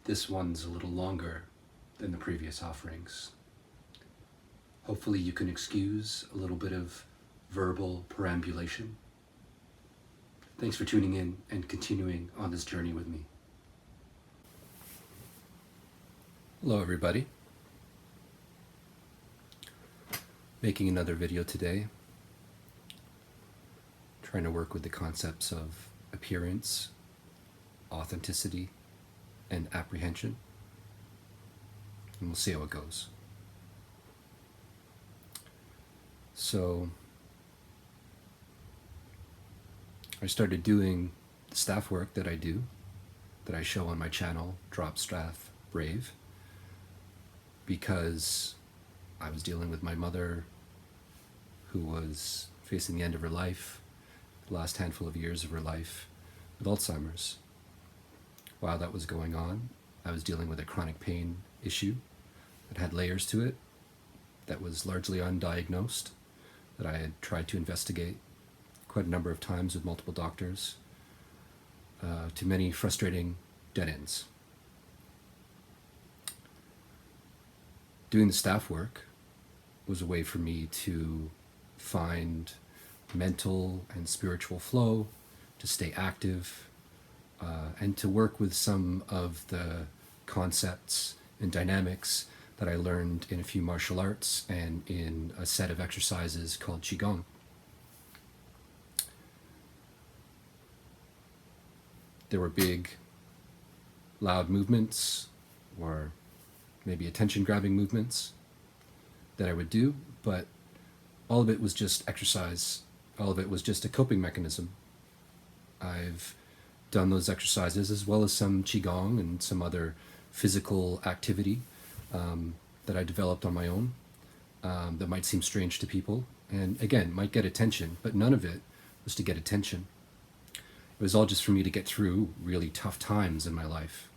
This one's a little longer than the previous offerings. Hopefully you can excuse a little bit of verbal perambulation. Thanks for tuning in and continuing on this journey with me. Hello everybody. Making another video today. Trying to work with the concepts of appearance, authenticity, and apprehension. And we'll see how it goes. So, I started doing the staff work that I do, that I show on my channel, DropStaffBrave, because I was dealing with my mother, who was facing the end of her life, the last handful of years of her life, with Alzheimer's. While that was going on, I was dealing with a chronic pain issue that had layers to it, that was largely undiagnosed, that I had tried to investigate quite a number of times with multiple doctors, to many frustrating dead ends. Doing the staff work was a way for me to find mental and spiritual flow, to stay active, and to work with some of the concepts and dynamics that I learned in a few martial arts and in a set of exercises called Qigong. There were big, loud movements, or maybe attention-grabbing movements that I would do, but all of it was just exercise. All of it was just a coping mechanism. I've done those exercises as well as some Qigong and some other physical activity that I developed on my own that might seem strange to people, and again, might get attention, but none of it was to get attention. It was all just for me to get through really tough times in my life.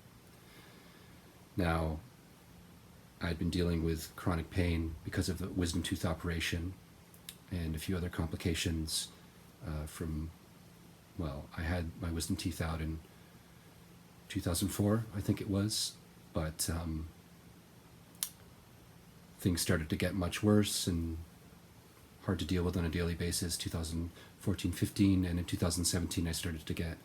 Now, I'd been dealing with chronic pain because of the wisdom tooth operation and a few other complications I had my wisdom teeth out in 2004, I think it was, but things started to get much worse and hard to deal with on a daily basis. 2014-15, and in 2017 I started to get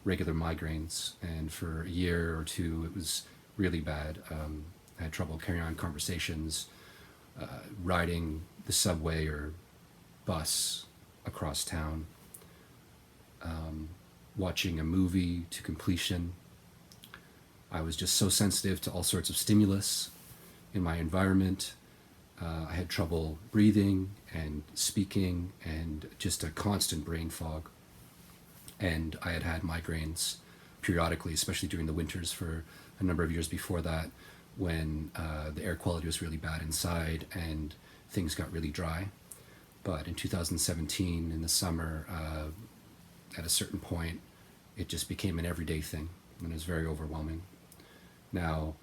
regular migraines, and for a year or two it was really bad. I had trouble carrying on conversations, riding the subway or bus across town, watching a movie to completion. I was just so sensitive to all sorts of stimulus in my environment. I had trouble breathing and speaking and just a constant brain fog. And I had had migraines periodically, especially during the winters for a number of years before that, when the air quality was really bad inside and things got really dry. But in 2017, in the summer, at a certain point, it just became an everyday thing, and it was very overwhelming. Now,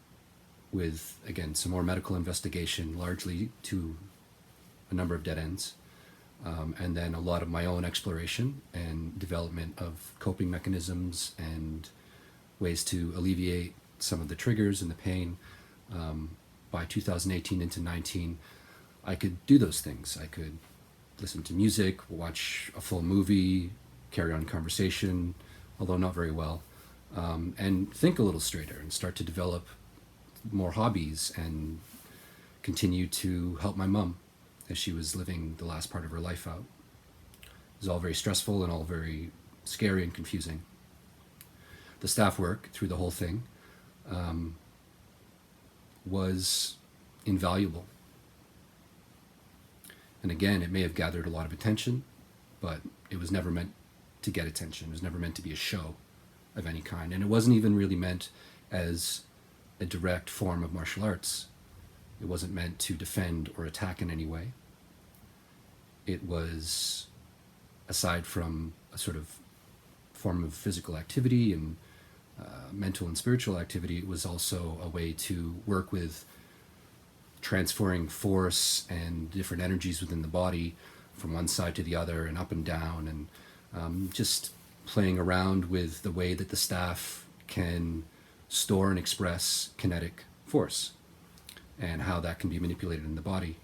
with, again, some more medical investigation, largely to a number of dead ends, and then a lot of my own exploration and development of coping mechanisms and ways to alleviate some of the triggers and the pain, by 2018 into 19, I could do those things. I could listen to music, watch a full movie, carry on conversation, although not very well, and think a little straighter and start to develop more hobbies and continue to help my mom as she was living the last part of her life out. It was all very stressful and all very scary and confusing. The staff work through the whole thing was invaluable. And again, it may have gathered a lot of attention, but it was never meant to get attention. It was never meant to be a show of any kind. And it wasn't even really meant as a direct form of martial arts. It wasn't meant to defend or attack in any way. It was, aside from a sort of form of physical activity and mental and spiritual activity, it was also a way to work with transferring force and different energies within the body from one side to the other and up and down, and just playing around with the way that the staff can store and express kinetic force and how that can be manipulated in the body.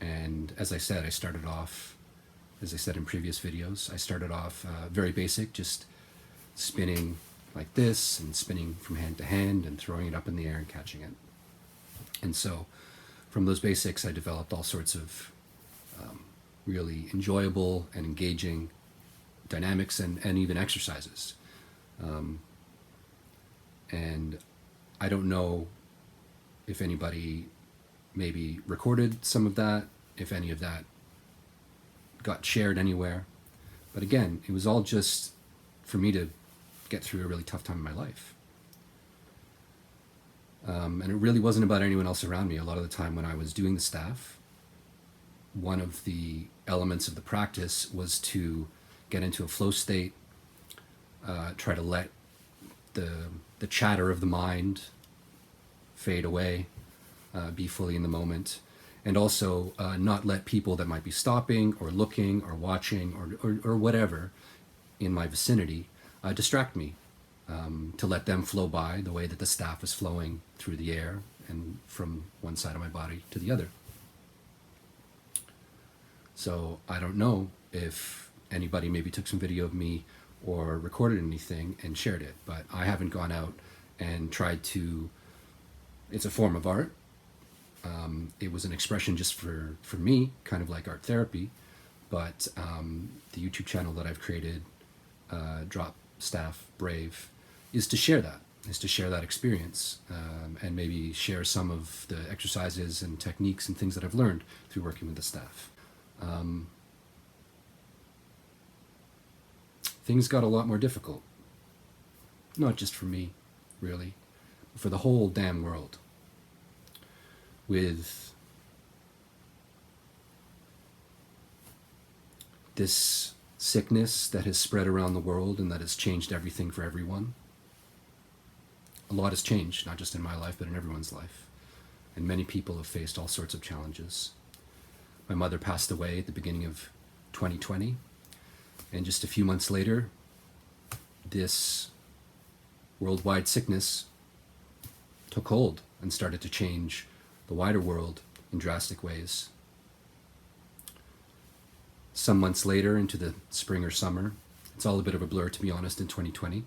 And as I said, as I said in previous videos, I started off very basic, just spinning like this and spinning from hand to hand and throwing it up in the air and catching it. And so from those basics, I developed all sorts of really enjoyable and engaging dynamics and even exercises. And I don't know if anybody maybe recorded some of that, if any of that got shared anywhere. But again, it was all just for me to get through a really tough time in my life. And it really wasn't about anyone else around me. A lot of the time when I was doing the staff, one of the elements of the practice was to get into a flow state, try to let the chatter of the mind fade away, be fully in the moment, and also not let people that might be stopping or looking or watching or whatever in my vicinity distract me, to let them flow by the way that the staff is flowing through the air and from one side of my body to the other. So I don't know if anybody maybe took some video of me or recorded anything and shared it, but I haven't gone out and tried to. It's a form of art. It was an expression just for me, kind of like art therapy, but the YouTube channel that I've created, DropStaffBrave, is to share that experience, and maybe share some of the exercises and techniques and things that I've learned through working with the staff. Things got a lot more difficult, not just for me, really, but for the whole damn world, with this sickness that has spread around the world and that has changed everything for everyone. A lot has changed, not just in my life, but in everyone's life. And many people have faced all sorts of challenges. My mother passed away at the beginning of 2020, and just a few months later, this worldwide sickness took hold and started to change the wider world in drastic ways. Some months later, into the spring or summer, it's all a bit of a blur, to be honest, in 2020,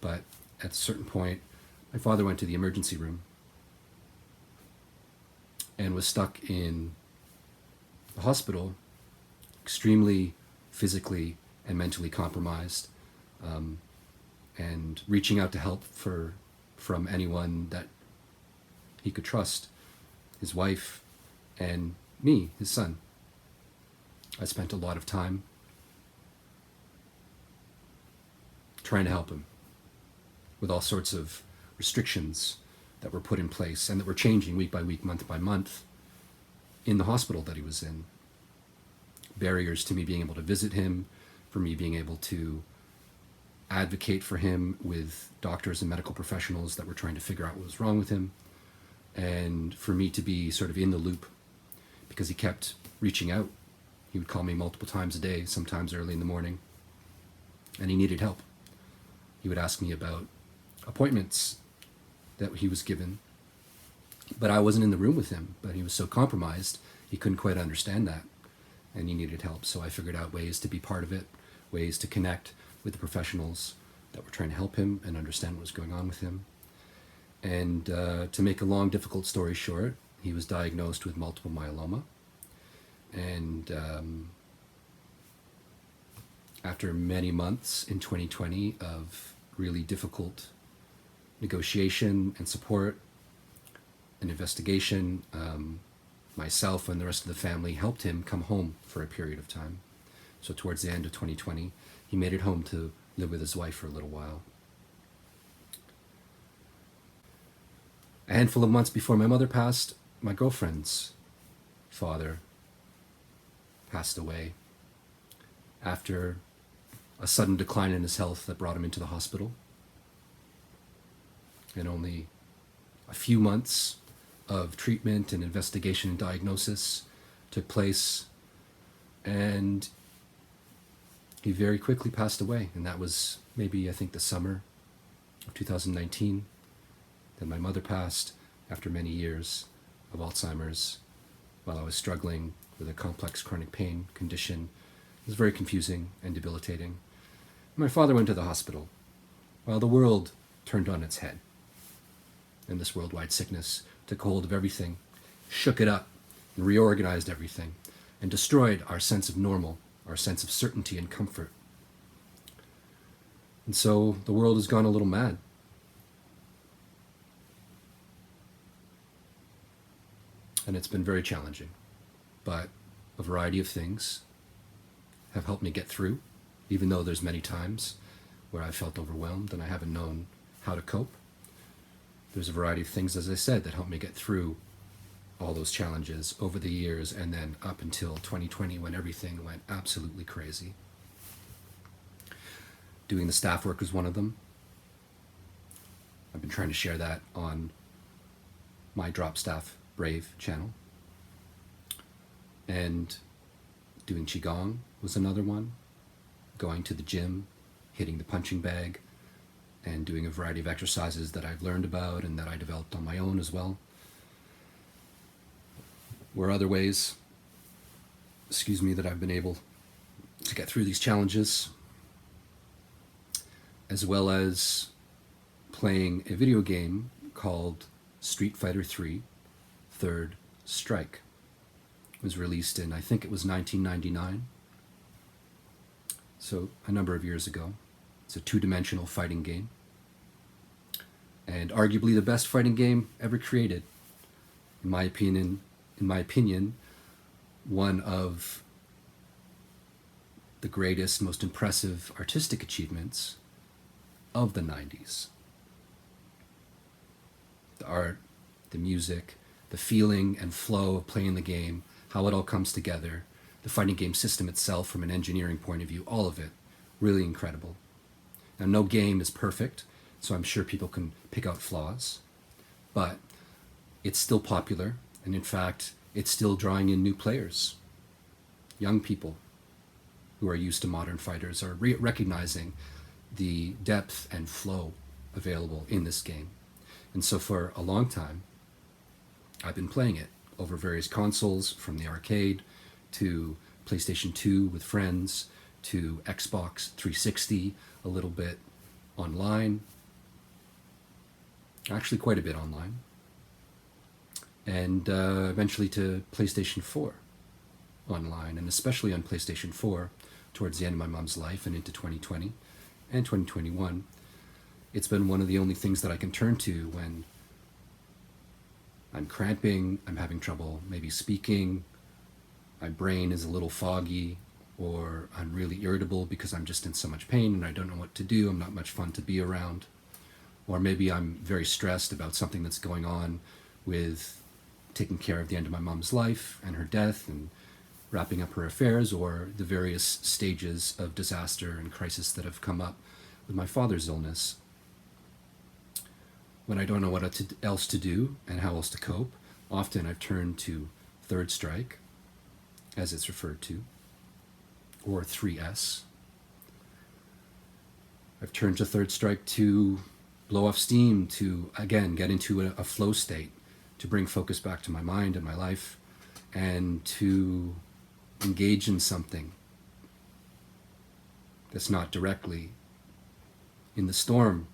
but at a certain point, my father went to the emergency room and was stuck in the hospital, extremely physically and mentally compromised, and reaching out to help from anyone that he could trust, his wife and me, his son. I spent a lot of time trying to help him with all sorts of restrictions that were put in place and that were changing week by week, month by month in the hospital that he was in. Barriers to me being able to visit him, for me being able to advocate for him with doctors and medical professionals that were trying to figure out what was wrong with him, and for me to be sort of in the loop because he kept reaching out. He would call me multiple times a day, sometimes early in the morning, and he needed help. He would ask me about appointments that he was given, but I wasn't in the room with him, but he was so compromised, he couldn't quite understand that, and he needed help. So I figured out ways to be part of it, ways to connect with the professionals that were trying to help him and understand what was going on with him. And to make a long, difficult story short, he was diagnosed with multiple myeloma. And after many months in 2020 of really difficult negotiation and support and investigation, myself and the rest of the family helped him come home for a period of time. So towards the end of 2020, he made it home to live with his wife for a little while. A handful of months before my mother passed, my girlfriend's father passed away after a sudden decline in his health that brought him into the hospital. And only a few months of treatment and investigation and diagnosis took place, and he very quickly passed away. And that was maybe, I think, the summer of 2019. Then my mother passed after many years of Alzheimer's while I was struggling with a complex chronic pain condition. It was very confusing and debilitating. My father went to the hospital while the world turned on its head. And this worldwide sickness took hold of everything, shook it up, and reorganized everything, and destroyed our sense of normal, our sense of certainty and comfort. And so the world has gone a little mad. And it's been very challenging. But a variety of things have helped me get through, even though there's many times where I felt overwhelmed and I haven't known how to cope. There's a variety of things, as I said, that helped me get through all those challenges over the years and then up until 2020 when everything went absolutely crazy. Doing the staff work was one of them. I've been trying to share that on my DropStaffBrave channel. And doing Qigong was another one. Going to the gym, hitting the punching bag, and doing a variety of exercises that I've learned about and that I developed on my own as well. Were other ways, that I've been able to get through these challenges, as well as playing a video game called Street Fighter 3 Third Strike. It was released in, I think it was 1999, so a number of years ago. It's a two-dimensional fighting game, and arguably the best fighting game ever created. In my opinion, one of the greatest, most impressive artistic achievements of the 90s. The art, the music, the feeling and flow of playing the game, how it all comes together, the fighting game system itself from an engineering point of view, all of it, really incredible. Now, no game is perfect, so I'm sure people can pick out flaws, but it's still popular, and in fact, it's still drawing in new players. Young people who are used to modern fighters are recognizing the depth and flow available in this game. And so for a long time, I've been playing it over various consoles, from the arcade to PlayStation 2 with friends, to Xbox 360, a little bit online, actually quite a bit online, and eventually to PlayStation 4 online, and especially on PlayStation 4 towards the end of my mom's life and into 2020 and 2021. It's been one of the only things that I can turn to when I'm cramping, I'm having trouble maybe speaking, my brain is a little foggy, or I'm really irritable because I'm just in so much pain and I don't know what to do, I'm not much fun to be around. Or maybe I'm very stressed about something that's going on with taking care of the end of my mom's life and her death and wrapping up her affairs, or the various stages of disaster and crisis that have come up with my father's illness. When I don't know what else to do and how else to cope, often I've turned to Third Strike, as it's referred to, or 3S. I've turned to Third Strike to blow off steam, to, again, get into a flow state, to bring focus back to my mind and my life, and to engage in something that's not directly in the storm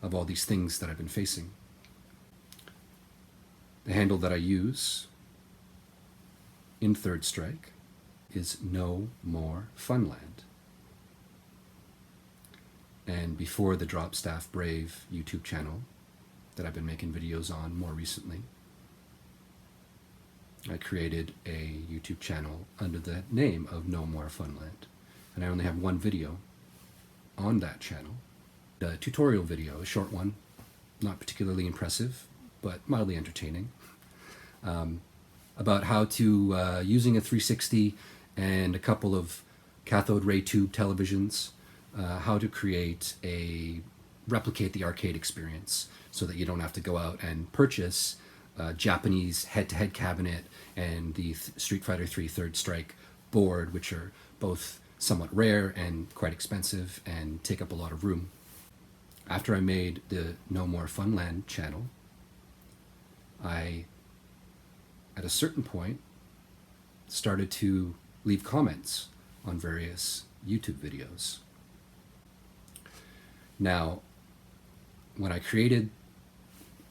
of all these things that I've been facing. The handle that I use in Third Strike is NoMoreFunland. And before the DropStaffBrave YouTube channel that I've been making videos on more recently, I created a YouTube channel under the name of NoMoreFunland. And I only have one video on that channel. A tutorial video, a short one, not particularly impressive, but mildly entertaining, about how to, using a 360 and a couple of cathode ray tube televisions, how to replicate the arcade experience so that you don't have to go out and purchase a Japanese head-to-head cabinet and the Street Fighter 3 Third Strike board, which are both somewhat rare and quite expensive and take up a lot of room. After I made the NoMoreFunland channel, I, at a certain point, started to leave comments on various YouTube videos. Now, when I created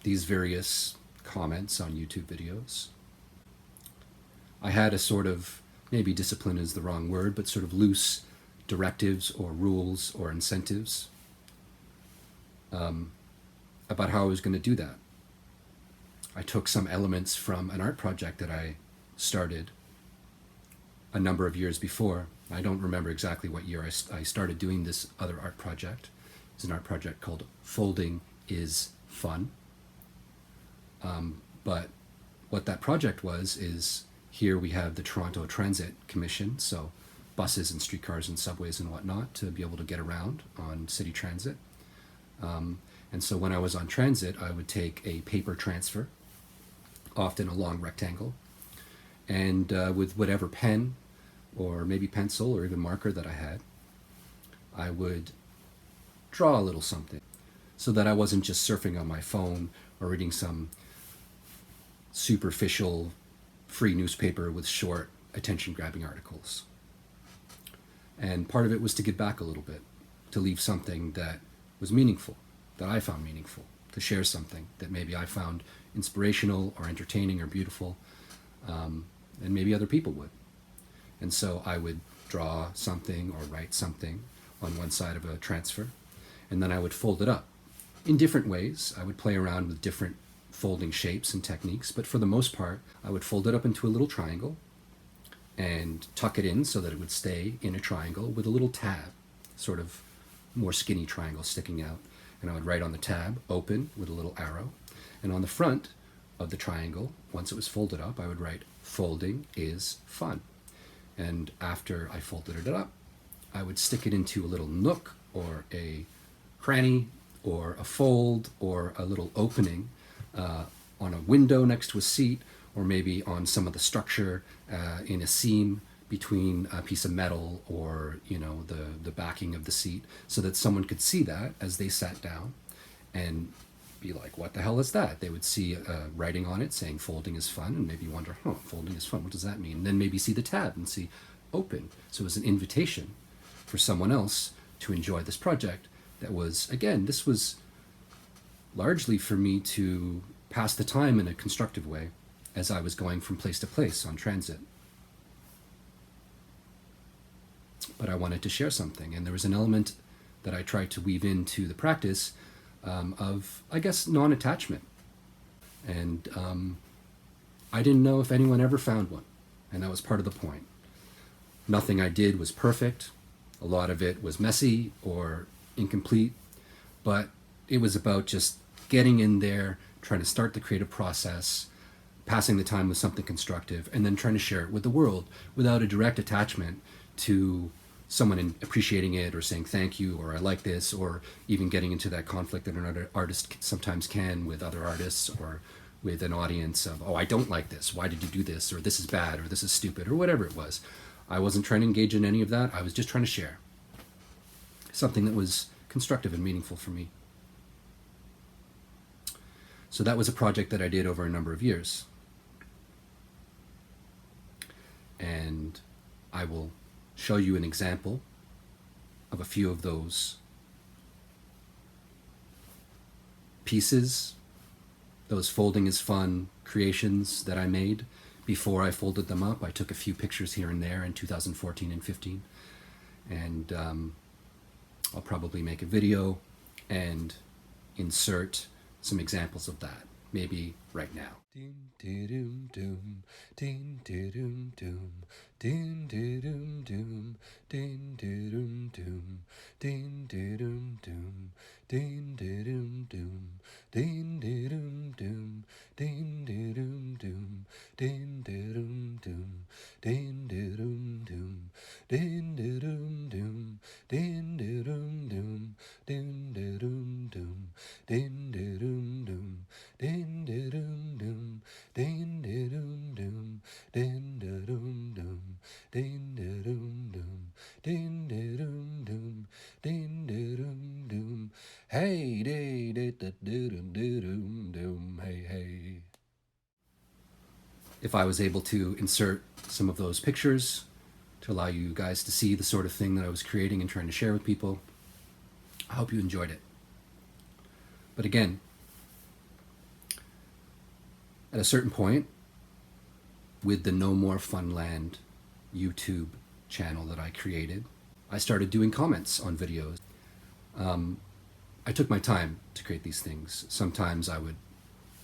these various comments on YouTube videos, I had a sort of, maybe discipline is the wrong word, but sort of loose directives or rules or incentives about how I was going to do that. I took some elements from an art project that I started a number of years before. I don't remember exactly what year I started doing this other art project. It's an art project called Folding is Fun. But what that project was is, here we have the Toronto Transit Commission, so buses and streetcars and subways and whatnot to be able to get around on city transit. And so when I was on transit, I would take a paper transfer, often a long rectangle, and with whatever pen or maybe pencil or even marker that I had, I would draw a little something so that I wasn't just surfing on my phone or reading some superficial free newspaper with short attention-grabbing articles. And part of it was to give back a little bit, to leave something that was meaningful, that I found meaningful, to share something that maybe I found inspirational or entertaining or beautiful, and maybe other people would. And so I would draw something or write something on one side of a transfer, and then I would fold it up. In different ways, I would play around with different folding shapes and techniques, but for the most part, I would fold it up into a little triangle and tuck it in so that it would stay in a triangle with a little tab, sort of more skinny triangle sticking out. And I would write on the tab, open, with a little arrow. And on the front of the triangle, once it was folded up, I would write, folding is fun. And after I folded it up, I would stick it into a little nook or a cranny or a fold or a little opening on a window next to a seat, or maybe on some of the structure in a seam between a piece of metal or, you know, the backing of the seat, so that someone could see that as they sat down and be like, what the hell is that? They would see writing on it saying folding is fun, and maybe wonder, folding is fun, what does that mean? And then maybe see the tab and see open. So it was an invitation for someone else to enjoy this project that was, again, this was largely for me to pass the time in a constructive way as I was going from place to place on transit. But I wanted to share something, and there was an element that I tried to weave into the practice of, I guess, non-attachment. And I didn't know if anyone ever found one, and that was part of the point. Nothing I did was perfect. A lot of it was messy or incomplete, but it was about just getting in there, trying to start the creative process, passing the time with something constructive, and then trying to share it with the world without a direct attachment to someone appreciating it or saying thank you or I like this, or even getting into that conflict that an artist sometimes can with other artists or with an audience of, oh, I don't like this, why did you do this, or this is bad, or this is stupid, or whatever it was. I wasn't trying to engage in any of that. I was just trying to share something that was constructive and meaningful for me. So that was a project that I did over a number of years. And I will show you an example of a few of those pieces, those folding is fun creations that I made before I folded them up. I took a few pictures here and there in 2014 and 15, and I'll probably make a video and insert some examples of that, maybe right now. Hey, day, day, da, do, dum, do, dum, dum, hey, hey. If I was able to insert some of those pictures to allow you guys to see the sort of thing that I was creating and trying to share with people, I hope you enjoyed it. But again, at a certain point, with the NoMoreFunland YouTube channel that I created, I started doing comments on videos. I took my time to create these things. Sometimes I would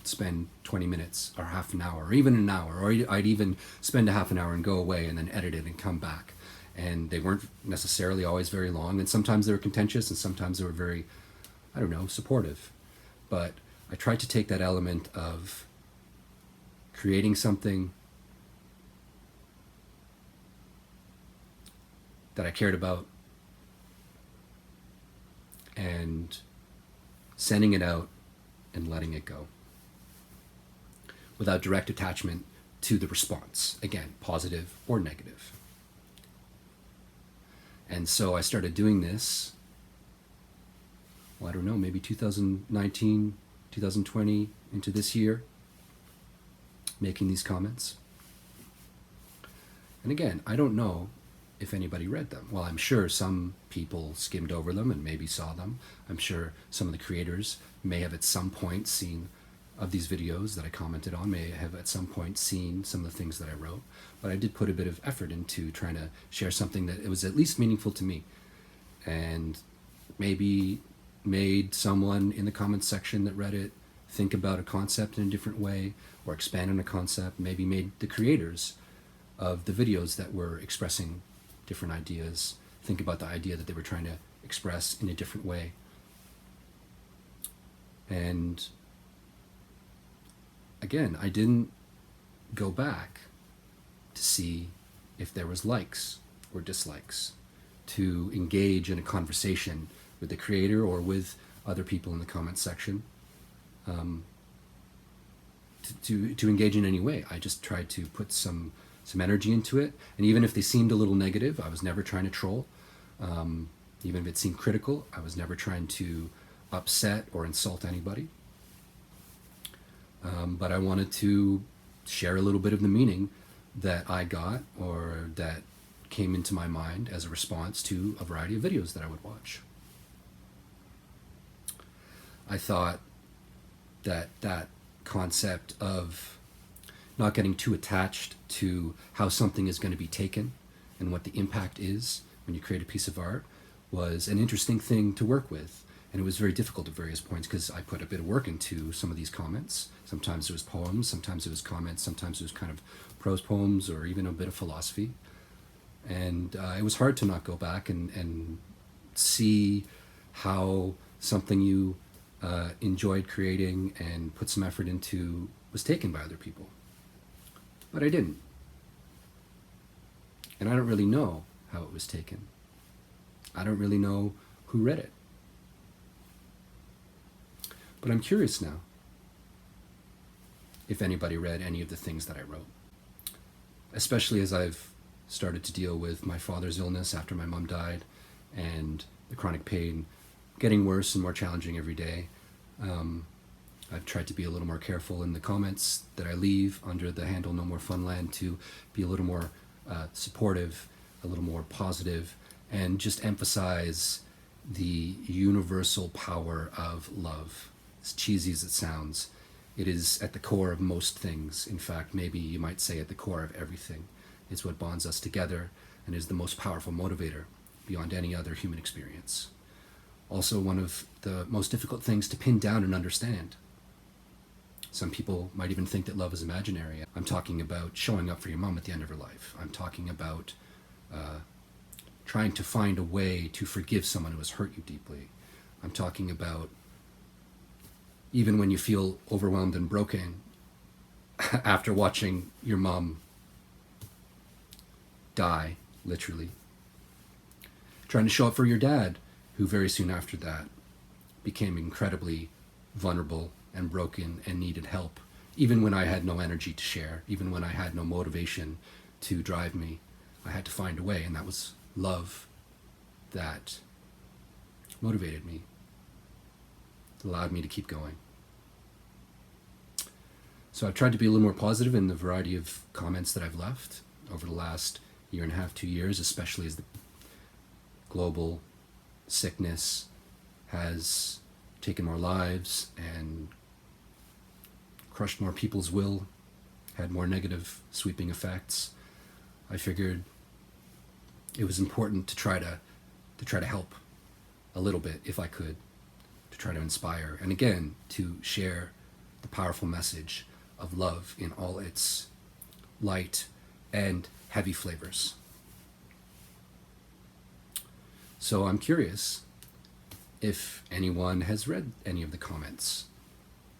spend 20 minutes or half an hour or even an hour, or I'd even spend a half an hour and go away and then edit it and come back. And they weren't necessarily always very long, and sometimes they were contentious and sometimes they were very, I don't know, supportive. But I tried to take that element of creating something that I cared about and sending it out and letting it go without direct attachment to the response, again, positive or negative. And so I started doing this, well, I don't know, maybe 2019, 2020, into this year, making these comments. And again, I don't know if anybody read them. Well, I'm sure some people skimmed over them and maybe saw them. I'm sure some of the creators may have at some point seen of these videos that I commented on, may have at some point seen some of the things that I wrote. But I did put a bit of effort into trying to share something that it was at least meaningful to me, and maybe made someone in the comments section that read it think about a concept in a different way, or expand on a concept, maybe made the creators of the videos that were expressing different ideas think about the idea that they were trying to express in a different way. And again, I didn't go back to see if there was likes or dislikes, to engage in a conversation with the creator or with other people in the comments section, to engage in any way. I just tried to put some energy into it, and even if they seemed a little negative, I was never trying to troll. Even if it seemed critical, I was never trying to upset or insult anybody. But I wanted to share a little bit of the meaning that I got, or that came into my mind as a response to a variety of videos that I would watch. I thought that that concept of not getting too attached to how something is going to be taken and what the impact is when you create a piece of art was an interesting thing to work with. And it was very difficult at various points because I put a bit of work into some of these comments. Sometimes it was poems, sometimes it was comments, sometimes it was kind of prose poems or even a bit of philosophy. And it was hard to not go back and see how something you enjoyed creating and put some effort into was taken by other people. But I didn't. And I don't really know how it was taken. I don't really know who read it. But I'm curious now if anybody read any of the things that I wrote, especially as I've started to deal with my father's illness after my mom died, and the chronic pain getting worse and more challenging every day. I've tried to be a little more careful in the comments that I leave under the handle NoMoreFunland, to be a little more supportive, a little more positive, and just emphasize the universal power of love. As cheesy as it sounds, it is at the core of most things. In fact, maybe you might say at the core of everything. It's what bonds us together and is the most powerful motivator beyond any other human experience. Also, one of the most difficult things to pin down and understand. Some people might even think that love is imaginary. I'm talking about showing up for your mom at the end of her life. I'm talking about trying to find a way to forgive someone who has hurt you deeply. I'm talking about even when you feel overwhelmed and broken after watching your mom die, literally. Trying to show up for your dad, who very soon after that became incredibly vulnerable and broken and needed help, even when I had no energy to share, even when I had no motivation to drive me. I had to find a way, and that was love that motivated me. allowed me to keep going. So I've tried to be a little more positive in the variety of comments that I've left over the last year and a half, 2 years, especially as the global sickness has taken more lives and crushed more people's will, had more negative sweeping effects. I figured it was important to try to help a little bit, if I could, to try to inspire, and again, to share the powerful message of love in all its light and heavy flavors. So I'm curious if anyone has read any of the comments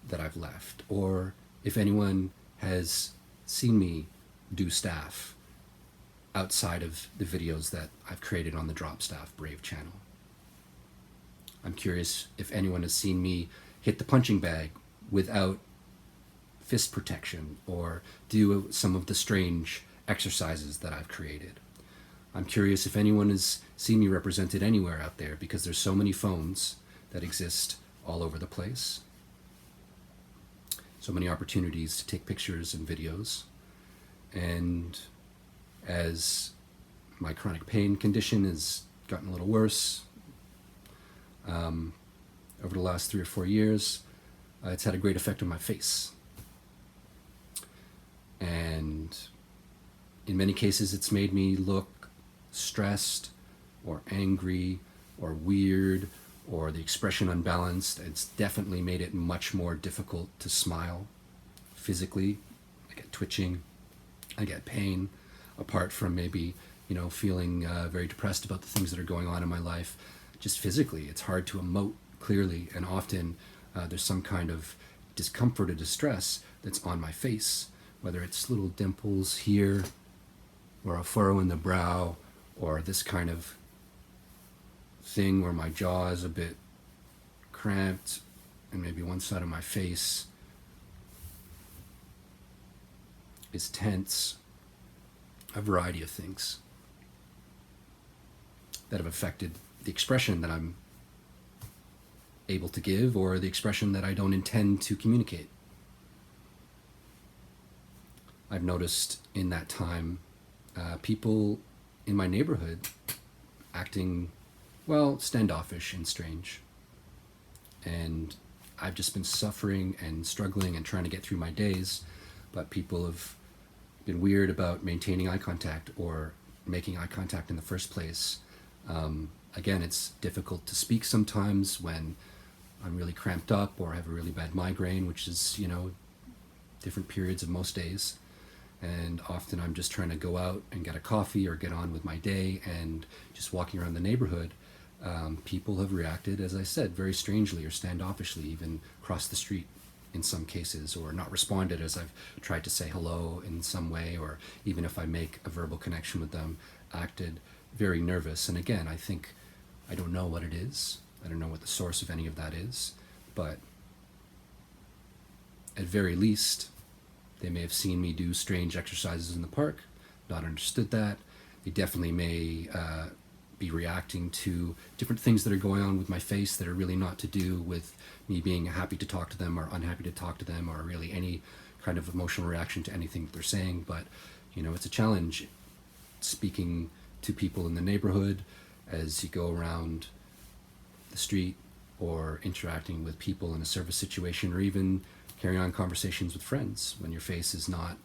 that I've left, or if anyone has seen me do staff outside of the videos that I've created on the DropStaffBrave channel. I'm curious if anyone has seen me hit the punching bag without fist protection, or do some of the strange exercises that I've created. I'm curious if anyone has seen me represented anywhere out there, because there's so many phones that exist all over the place. So many opportunities to take pictures and videos. And as my chronic pain condition has gotten a little worse over the last 3 or 4 years, it's had a great effect on my face. And in many cases, it's made me look stressed or angry or weird, or the expression unbalanced. It's definitely made it much more difficult to smile physically. I get twitching, I get pain, apart from maybe, feeling very depressed about the things that are going on in my life. Just physically, it's hard to emote clearly, and often there's some kind of discomfort or distress that's on my face, whether it's little dimples here, or a furrow in the brow, or this kind of thing where my jaw is a bit cramped, and maybe one side of my face is tense. A variety of things that have affected the expression that I'm able to give, or the expression that I don't intend to communicate. I've noticed in that time people in my neighborhood acting, standoffish and strange. And I've just been suffering and struggling and trying to get through my days, but people have been weird about maintaining eye contact or making eye contact in the first place. Again, it's difficult to speak sometimes when I'm really cramped up or have a really bad migraine, which is, different periods of most days. And often I'm just trying to go out and get a coffee or get on with my day, and just walking around the neighborhood, people have reacted, as I said, very strangely or standoffishly, even across the street in some cases, or not responded as I've tried to say hello in some way, or even if I make a verbal connection with them, acted very nervous. And again, I don't know what it is. I don't know what the source of any of that is, but at very least, they may have seen me do strange exercises in the park, not understood that. They definitely may be reacting to different things that are going on with my face that are really not to do with me being happy to talk to them or unhappy to talk to them, or really any kind of emotional reaction to anything that they're saying. But, it's a challenge speaking to people in the neighborhood as you go around the street, or interacting with people in a service situation, or even carrying on conversations with friends when your face is not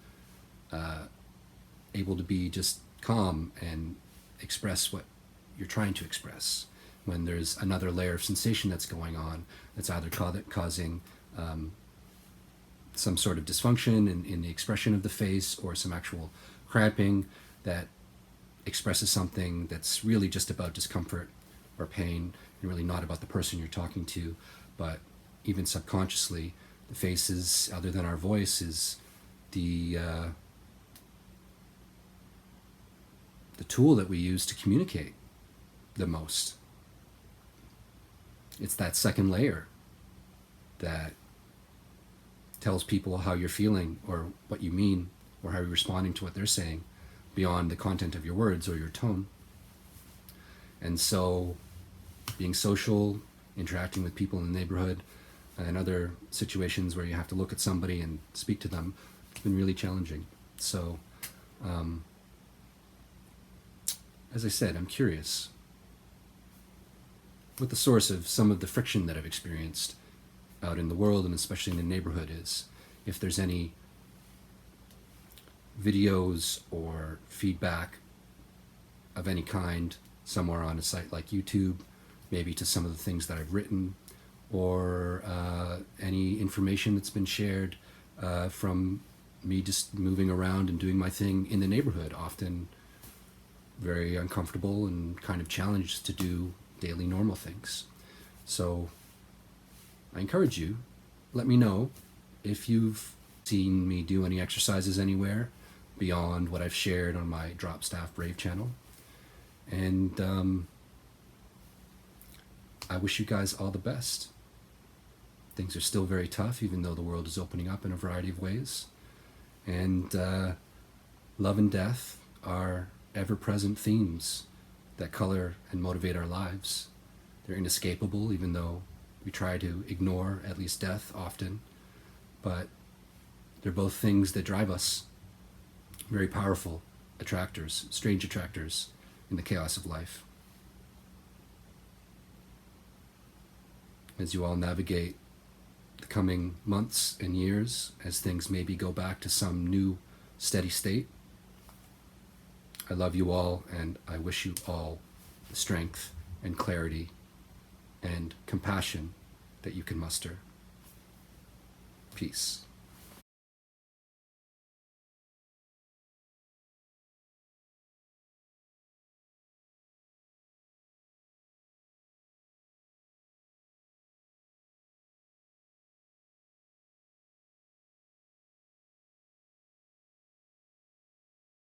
able to be just calm and express what you're trying to express, when there's another layer of sensation that's going on that's either causing some sort of dysfunction in the expression of the face, or some actual cramping that expresses something that's really just about discomfort or pain, and really not about the person you're talking to. But even subconsciously, the face is, other than our voice, is the tool that we use to communicate the most. It's that second layer that tells people how you're feeling, or what you mean, or how you're responding to what they're saying, beyond the content of your words or your tone. And so, being social, interacting with people in the neighborhood, and other situations where you have to look at somebody and speak to them. It's been really challenging. So, as I said, I'm curious what the source of some of the friction that I've experienced out in the world, and especially in the neighborhood, is. If there's any videos or feedback of any kind somewhere on a site like YouTube, maybe to some of the things that I've written, or any information that's been shared from me just moving around and doing my thing in the neighborhood, often very uncomfortable and kind of challenged to do daily normal things. So I encourage you, let me know if you've seen me do any exercises anywhere beyond what I've shared on my DropStaffBrave channel. And I wish you guys all the best. Things are still very tough, even though the world is opening up in a variety of ways. And love and death are ever-present themes that color and motivate our lives. They're inescapable, even though we try to ignore at least death often. But they're both things that drive us. Very powerful attractors, strange attractors in the chaos of life. As you all navigate the coming months and years, as things maybe go back to some new steady state, I love you all, and I wish you all the strength and clarity and compassion that you can muster. Peace.